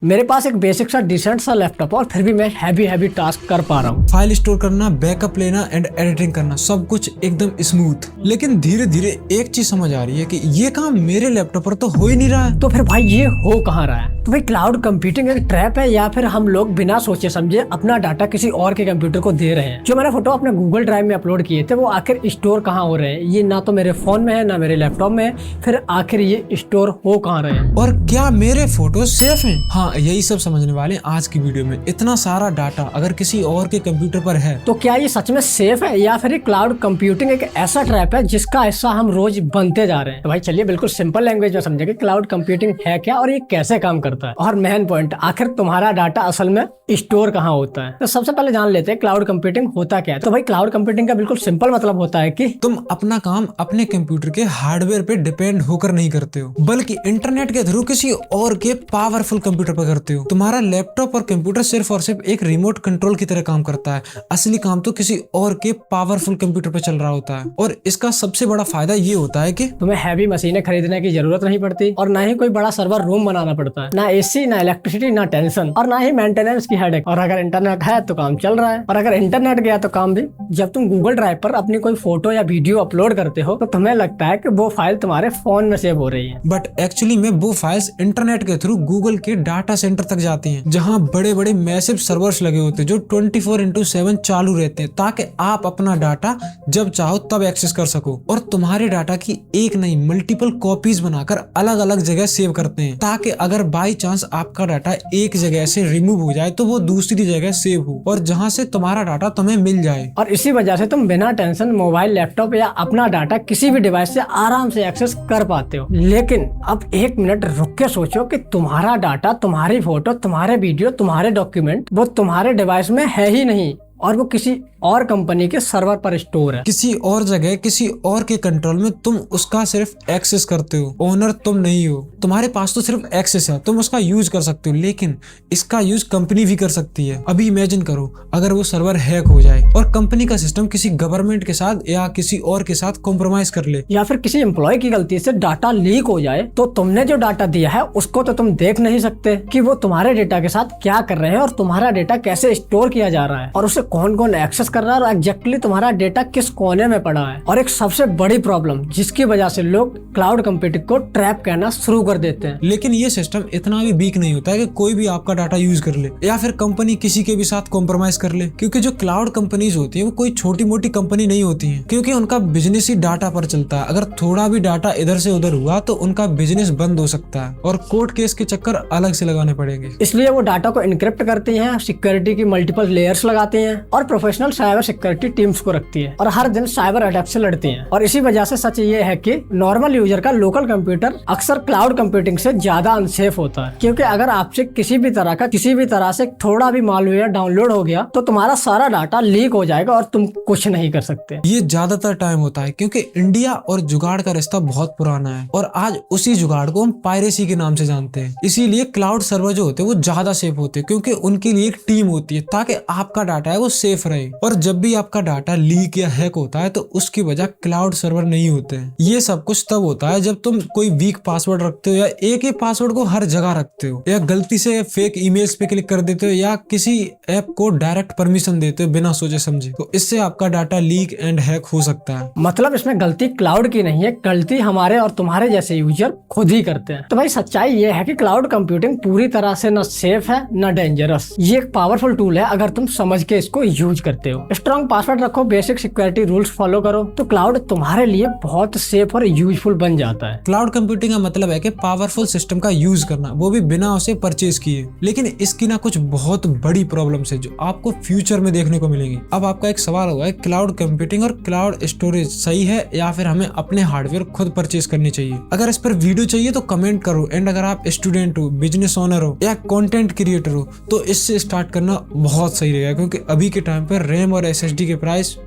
मेरे पास एक बेसिक सा डिसेंट सा लैपटॉप और फिर भी मैं हैवी टास्क कर पा रहा हूँ। फाइल स्टोर करना, बैकअप लेना एंड एडिटिंग करना, सब कुछ एकदम स्मूथ। लेकिन धीरे धीरे एक चीज समझ आ रही है कि ये काम मेरे लैपटॉप पर तो हो ही नहीं रहा है। तो फिर भाई ये हो कहाँ रहा है? तो भाई क्लाउड कंप्यूटिंग एक ट्रैप है या फिर हम लोग बिना सोचे समझे अपना डाटा किसी और के कंप्यूटर को दे रहे हैं? जो मैंने फोटो अपने गूगल ड्राइव में अपलोड किए थे वो आखिर स्टोर कहाँ हो रहे हैं? ये ना तो मेरे फोन में है ना मेरे लैपटॉप में है, फिर आखिर ये स्टोर हो कहाँ रहे हैं? और क्या मेरे फोटो सेफ हैं? हाँ, यही सब समझने वाले हैं आज की वीडियो में। इतना सारा डाटा अगर किसी और के कंप्यूटर पर है तो क्या ये सच में सेफ है या फिर क्लाउड कंप्यूटिंग एक ऐसा ट्रैप है जिसका हिस्सा हम रोज बनते जा रहे हैं? तो भाई चलिए बिल्कुल सिंपल लैंग्वेज में समझेंगे क्लाउड कंप्यूटिंग है क्या और ये कैसे काम करता है। और मेन पॉइंट, आखिर तुम्हारा डाटा असल में स्टोर कहाँ होता है? तो सबसे पहले जान लेते हैं क्लाउड कंप्यूटिंग होता क्या है। तो भाई क्लाउड कंप्यूटिंग का बिल्कुल सिंपल मतलब होता है कि तुम अपना काम अपने कंप्यूटर के हार्डवेयर पे डिपेंड होकर नहीं करते हो, बल्कि इंटरनेट के थ्रू किसी और के पावरफुल कंप्यूटर पर करते हो। तुम्हारा लैपटॉप और कंप्यूटर सिर्फ और सिर्फ एक रिमोट कंट्रोल की तरह काम करता है। असली काम तो किसी और के पावरफुल कंप्यूटर पर चल रहा होता है। और इसका सबसे बड़ा फायदा ये होता है कि तुम्हें हैवी मशीनें खरीदने की जरूरत नहीं पड़ती और ना ही कोई बड़ा सर्वर रूम बनाना पड़ता है, ना एसी, ना इलेक्ट्रिसिटी, ना टेंशन और ना ही मेंटेनेंस की हेडेक। और अगर इंटरनेट है तो काम चल रहा है, और अगर इंटरनेट गया तो काम भी। जब तुम गूगल ड्राइव पर अपनी कोई फोटो या वीडियो अपलोड करते हो तो तुम्हें लगता है कि वो फाइल तुम्हारे फोन में सेव हो रही है, बट एक्चुअली में वो फाइल्स इंटरनेट के थ्रू गूगल के डाटा सेंटर तक जाती हैं, जहां बड़े बड़े मैसिव सर्वर्स लगे होते हैं जो 24/7 चालू रहते हैं, ताकि आप अपना डाटा जब चाहो तब एक्सेस कर सको। और तुम्हारे डाटा की एक नहीं मल्टीपल कॉपीज बनाकर अलग अलग जगह सेव करते हैं, ताकि अगर बाई चांस आपका डाटा एक जगह से रिमूव हो जाए तो वो दूसरी जगह सेव हो और जहां से तुम्हारा डाटा तुम्हें मिल जाए। और इसी वजह से तुम बिना टेंशन मोबाइल, लैपटॉप या अपना डाटा किसी भी डिवाइस से आराम से एक्सेस कर पाते हो। लेकिन अब एक मिनट रुक के सोचो कि तुम्हारा डाटा, तुम्हारी फोटो, तुम्हारे वीडियो, तुम्हारे डॉक्यूमेंट वो तुम्हारे डिवाइस में है ही नहीं और वो किसी और कंपनी के सर्वर पर स्टोर है, किसी और जगह, किसी और के कंट्रोल में। तुम उसका सिर्फ एक्सेस करते हो, ओनर तुम नहीं हो। तुम्हारे पास तो सिर्फ एक्सेस है, तुम उसका यूज कर सकते हो, लेकिन इसका यूज कंपनी भी कर सकती है। अभी इमेजिन करो अगर वो सर्वर हैक हो जाए और कंपनी का सिस्टम किसी गवर्नमेंट के साथ या किसी और के साथ कॉम्प्रोमाइज कर ले, या फिर किसी एम्प्लॉय की गलती से डाटा लीक हो जाए, तो तुमने जो डाटा दिया है उसको तो तुम देख नहीं सकते कि वो तुम्हारे डेटा के साथ क्या कर रहे हैं और तुम्हारा डेटा कैसे स्टोर किया जा रहा है और उसे कौन कौन एक्सेस कर रहा है और एग्जैक्टली तुम्हारा डेटा किस कोने में पड़ा है। और एक सबसे बड़ी प्रॉब्लम जिसकी वजह से लोग क्लाउड कंप्यूटिंग को ट्रैप कहना शुरू कर देते हैं। लेकिन ये सिस्टम इतना भी वीक नहीं होता है कि कोई भी आपका डाटा यूज कर ले या फिर कंपनी किसी के भी साथ कॉम्प्रोमाइज कर ले, क्योंकि जो क्लाउड कंपनीज होती है वो कोई छोटी मोटी कंपनी नहीं होती है, क्योंकि उनका बिजनेस ही डाटा पर चलता है। अगर थोड़ा भी डाटा इधर से उधर हुआ तो उनका बिजनेस बंद हो सकता है और कोर्ट केस के चक्कर अलग से लगाने पड़ेंगे। इसलिए वो डाटा को इनक्रिप्ट करती हैं, सिक्योरिटी की मल्टीपल लेयर्स लगाती हैं और प्रोफेशनल साइबर सिक्योरिटी टीम्स को रखती है और हर दिन साइबर अटैक से लड़ती हैं। और इसी वजह से सच ये है कि नॉर्मल यूजर का लोकल कंप्यूटर अक्सर क्लाउड कंप्यूटिंग से ज्यादा अनसेफ होता है, क्योंकि अगर आपसे किसी भी तरह से थोड़ा भी मालवेयर डाउनलोड हो गया तो तुम्हारा सारा डाटा लीक हो जाएगा और तुम कुछ नहीं कर सकते। ये ज्यादातर टाइम होता है क्योंकि इंडिया और जुगाड़ का रिश्ता बहुत पुराना है और आज उसी जुगाड़ को हम पायरेसी के नाम से जानते हैं। इसीलिए क्लाउड सर्वर जो होते हैं वो ज्यादा सेफ होते हैं, क्योंकि उनके लिए एक टीम होती है ताकि आपका डाटा है वो सेफ रहे। और जब भी आपका डाटा लीक या हैक होता है तो उसकी वजह क्लाउड सर्वर नहीं होते हैं। ये सब कुछ तब होता है जब तुम कोई वीक पासवर्ड रखते हो या एक ही पासवर्ड को हर जगह रखते हो, या गलती से फेक ईमेल्स पे क्लिक कर देते हो, या किसी ऐप को डायरेक्ट परमिशन देते हो बिना सोचे समझे, तो इससे आपका डाटा लीक एंड हैक हो सकता है। मतलब इसमें गलती क्लाउड की नहीं है, गलती हमारे और तुम्हारे जैसे यूजर खुद ही करते हैं। तो भाई सच्चाई ये है कि क्लाउड कंप्यूटिंग पूरी तरह से न सेफ है न डेंजरस। ये एक पावरफुल टूल है अगर तुम समझ के इसको यूज करते हो। स्ट्रॉन्ग पासवर्ड रखो, बेसिक सिक्योरिटी रूल्स फॉलो करो तो क्लाउड तुम्हारे लिए बहुत सेफ और यूजफुल बन जाता है। क्लाउड कंप्यूटिंग का मतलब है कि पावरफुल सिस्टम का यूज करना, वो भी बिना उसे परचेज किए। लेकिन इसकी ना कुछ बहुत बड़ी प्रॉब्लम्स है जो आपको फ्यूचर में देखने को मिलेंगी। अब आपका एक सवाल होगा, क्लाउड कंप्यूटिंग और क्लाउड स्टोरेज सही है या फिर हमें अपने हार्डवेयर खुद परचेज करनी चाहिए? अगर इस पर वीडियो चाहिए तो कमेंट करो। एंड अगर आप स्टूडेंट हो, बिजनेस ओनर हो या कंटेंट क्रिएटर हो तो इससे स्टार्ट करना बहुत सही रहेगा, क्योंकि अभी के टाइम पर रैम और एसएसडी के प्राइस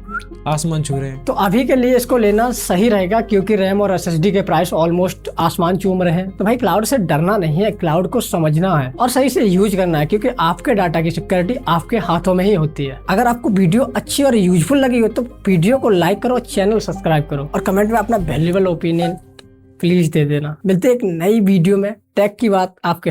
आसमान छू रहे हैं। तो अभी के लिए इसको लेना सही रहेगा, क्योंकि रैम और एसएसडी के प्राइस ऑलमोस्ट आसमान चूम रहे हैं। तो भाई क्लाउड से डरना नहीं है, क्लाउड को समझना है और सही से यूज करना है, क्योंकि आपके डाटा की सिक्योरिटी आपके हाथों में ही होती है। अगर आपको वीडियो अच्छी और यूजफुल लगी हो तो वीडियो को लाइक करो, चैनल सब्सक्राइब करो और कमेंट में अपना वैल्यूएबल ओपिनियन प्लीज दे देना। मिलते हैं एक नई वीडियो में टेक की बात आपके साथ।